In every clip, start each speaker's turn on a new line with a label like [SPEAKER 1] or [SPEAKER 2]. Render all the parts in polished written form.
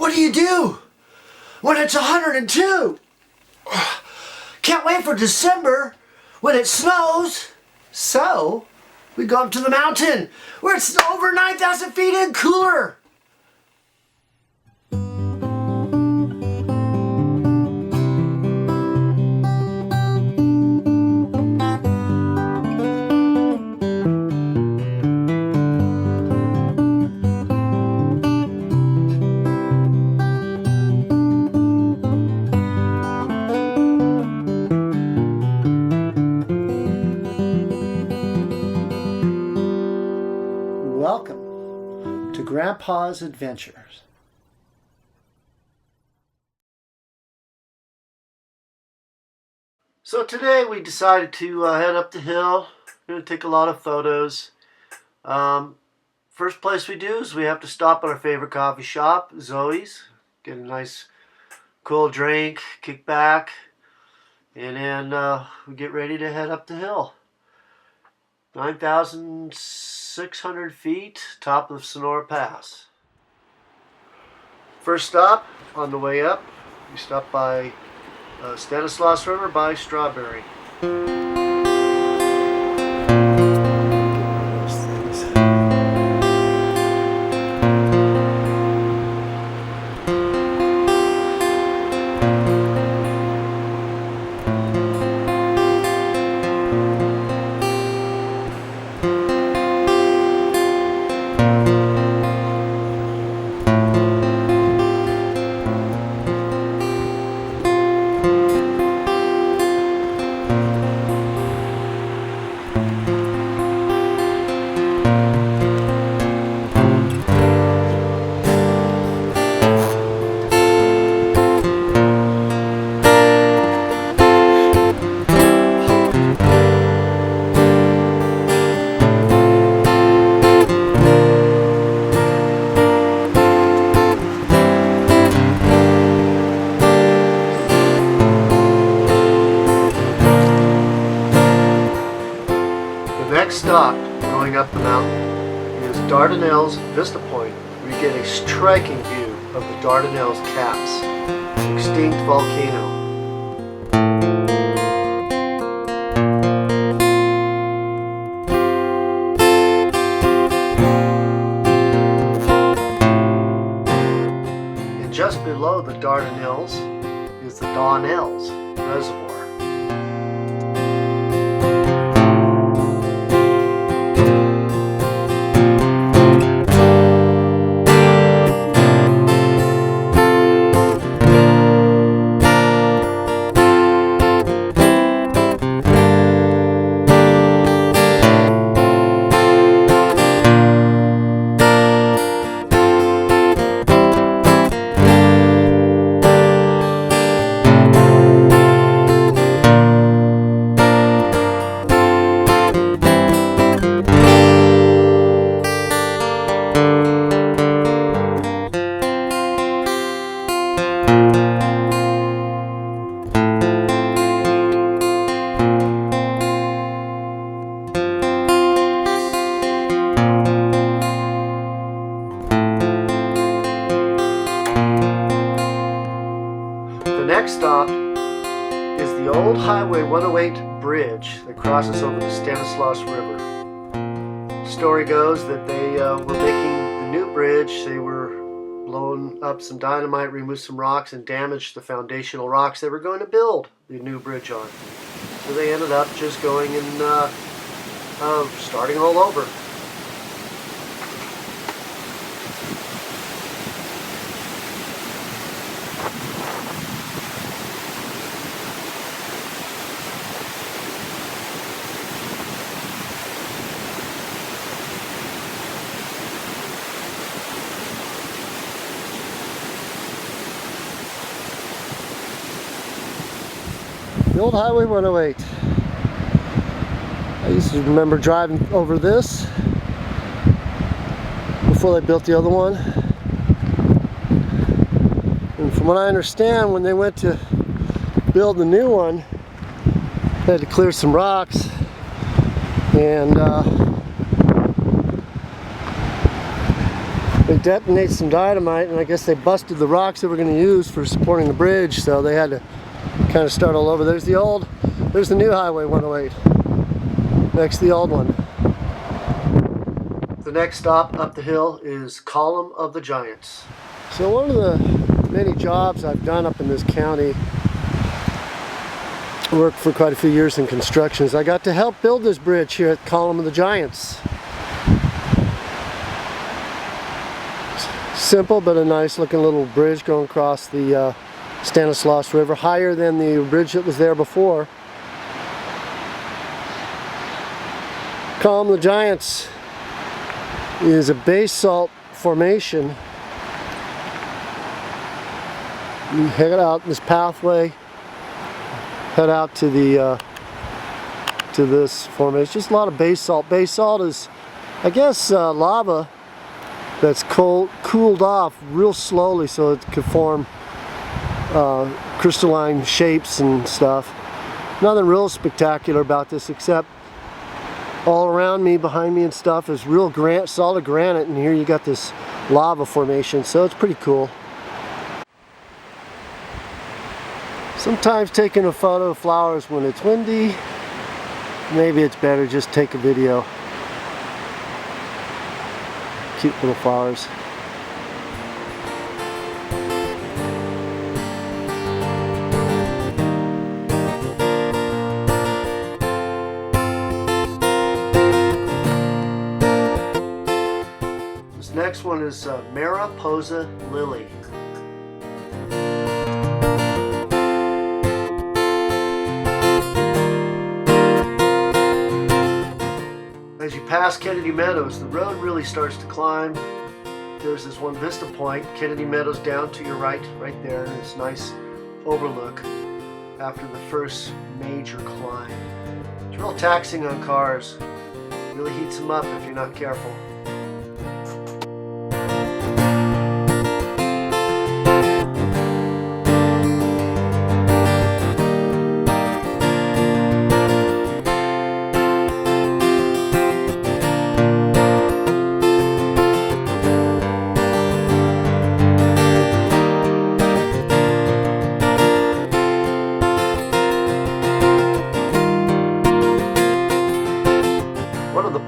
[SPEAKER 1] what do you do when it's 102? Can't wait for December when it snows. So we go up to the mountain where it's over 9,000 feet and cooler. Welcome to Grandpa's Adventures. So today we decided to head up the hill. We're going to take a lot of photos. First place we do is we have to stop at our favorite coffee shop, Zoe's. Get a nice cool drink, kick back, and then we get ready to head up the hill. 9,600 feet, top of the Sonora Pass. First stop, on the way up, we stop by Stanislaus River by Strawberry. Next stop, going up the mountain, is Dardanelles Vista Point, where you get a striking view of the Dardanelles caps, an extinct volcano. And just below the Dardanelles is the Dardanelles Reservoir. Next stop is the old Highway 108 bridge that crosses over the Stanislaus River. The story goes that they were making the new bridge. They were blowing up some dynamite, removed some rocks, and damaged the foundational rocks they were going to build the new bridge on. So they ended up just going and starting all over. The old Highway 108. I used to remember driving over this before they built the other one. And from what I understand, when they went to build the new one, they had to clear some rocks They detonated some dynamite, and I guess they busted the rocks that we're going to use for supporting the bridge, so they had to kind of start all over. There's the new Highway 108, next to the old one. The next stop up the hill is Column of the Giants. So one of the many jobs I've done up in this county, worked for quite a few years in construction, is I got to help build this bridge here at Column of the Giants. Simple, but a nice looking little bridge going across the Stanislaus River, higher than the bridge that was there before. Column of the Giants is a basalt formation. You head out this pathway, head out to the to this formation. Just a lot of basalt. Basalt is, I guess, lava that's cooled off real slowly so it could form crystalline shapes and stuff. Nothing real spectacular about this, except all around me, behind me and stuff, is real solid granite, and here you got this lava formation, so it's pretty cool. Sometimes taking a photo of flowers when it's windy, maybe it's better just take a video. Cute little flowers. This next one is Mariposa Lily. As you pass Kennedy Meadows, the road really starts to climb. There's this one vista point, Kennedy Meadows down to your right there, and this nice overlook after the first major climb. It's real taxing on cars. It really heats them up if you're not careful.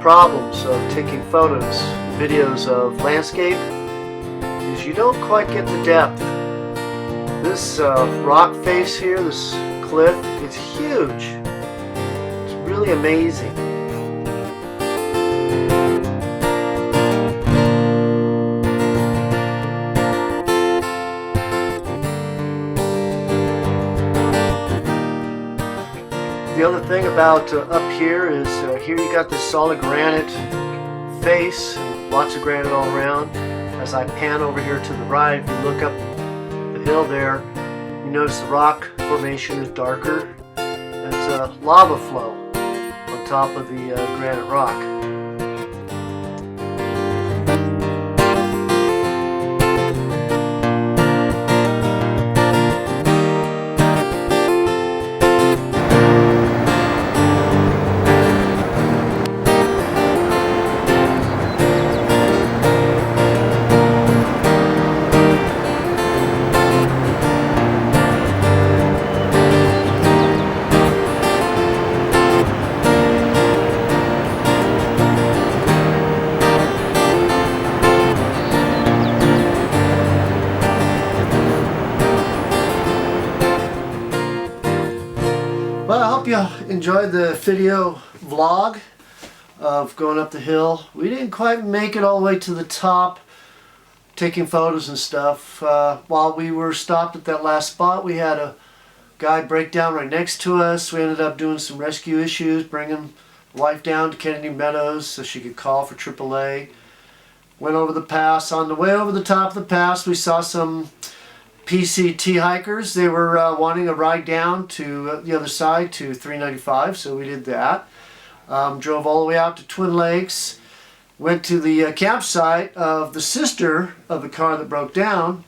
[SPEAKER 1] Problems of taking photos, videos of landscape is you don't quite get the depth. This rock face here, this cliff, it's huge. It's really amazing. The other thing about up here is here you got this solid granite face, lots of granite all around. As I pan over here to the right, if you look up the hill there, you notice the rock formation is darker. It's a lava flow on top of the granite rock. Well, I hope you enjoyed the video vlog of going up the hill. We didn't quite make it all the way to the top, taking photos and stuff. While we were stopped at that last spot, we had a guy break down right next to us. We ended up doing some rescue issues, bringing wife down to Kennedy Meadows so she could call for AAA. Went over the pass. On the way over the top of the pass, we saw some PCT hikers. They were wanting a ride down to the other side to 395, so we did that. Drove all the way out to Twin Lakes, went to the campsite of the sister of the car that broke down,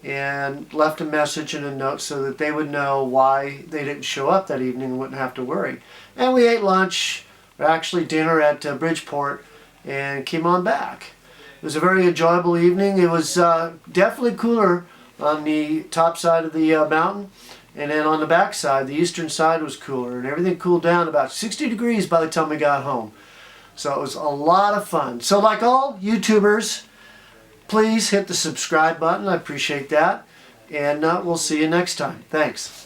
[SPEAKER 1] and left a message and a note so that they would know why they didn't show up that evening and wouldn't have to worry. And we ate lunch, or actually dinner at Bridgeport, and came on back. It was a very enjoyable evening. It was definitely cooler on the top side of the mountain, and then on the back side, the eastern side, was cooler, and everything cooled down about 60 degrees by the time we got home. So it was a lot of fun. So like all YouTubers, please hit the subscribe button. I appreciate that. And we'll see you next time. Thanks.